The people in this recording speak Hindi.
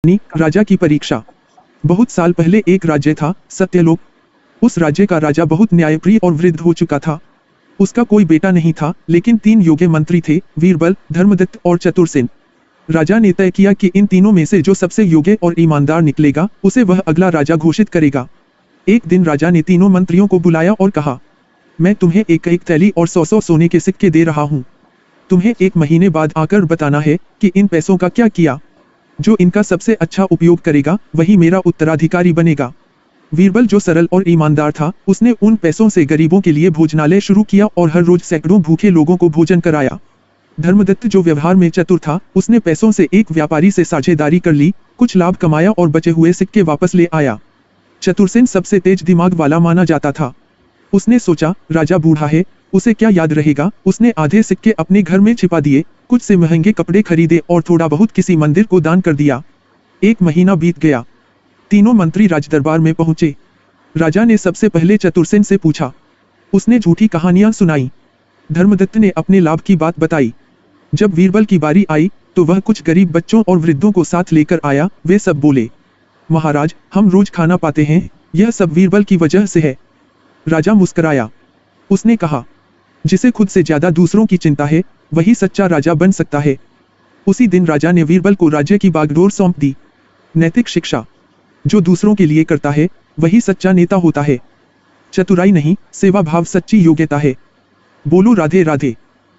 राजा की परीक्षा। बहुत साल पहले एक राज्य था, सत्यलोक। उस राज्य का राजा बहुत न्यायप्रिय और वृद्ध हो चुका था। उसका कोई बेटा नहीं था, लेकिन 3 योग्य मंत्री थे, वीरबल, धर्मदत्त और चतुरसेन। राजा ने तय किया कि इन तीनों में से जो सबसे योग्य और ईमानदार निकलेगा, उसे वह अगला राजा घोषित करेगा। एक दिन राजा ने तीनों मंत्रियों को बुलाया और कहा, मैं तुम्हें एक थैली और 100 सोने के सिक्के दे रहा हूँ। तुम्हें 1 महीने बाद आकर बताना है कि इन पैसों का क्या किया। जो इनका सबसे अच्छा उपयोग करेगा, वही मेरा उत्तराधिकारी बनेगा। वीरबल, जो सरल और ईमानदार था, उसने उन पैसों से गरीबों के लिए भोजनालय शुरू किया और हर रोज सैकड़ों भूखे लोगों को भोजन कराया। धर्मदत्त, जो व्यवहार में चतुर था, उसने पैसों से एक व्यापारी से साझेदारी कर ली, कुछ लाभ कमाया और बचे हुए सिक्के वापस ले आया। चतुरसेन सबसे तेज दिमाग वाला माना जाता था। उसने सोचा, राजा बूढ़ा है, उसे क्या याद रहेगा। उसने आधे सिक्के अपने घर में छिपा दिए, कुछ से महंगे कपड़े खरीदे और थोड़ा बहुत किसी मंदिर को दान कर दिया। 1 महीना बीत गया। तीनों मंत्री राजदरबार में पहुंचे। राजा ने सबसे पहले चतुरसेन से पूछा। उसने झूठी कहानियां सुनाई। धर्मदत्त ने अपने लाभ की बात बताई। जब वीरबल की बारी आई, तो वह कुछ गरीब बच्चों और वृद्धों को साथ लेकर आया। वे सब बोले, महाराज, हम रोज खाना पाते हैं, यह सब वीरबल की वजह से है। राजा मुस्कुराया। उसने कहा, जिसे खुद से ज्यादा दूसरों की चिंता है, वही सच्चा राजा बन सकता है। उसी दिन राजा ने वीरबल को राज्य की बागडोर सौंप दी। नैतिक शिक्षा। जो दूसरों के लिए करता है, वही सच्चा नेता होता है। चतुराई नहीं, सेवा भाव सच्ची योग्यता है। बोलो राधे राधे।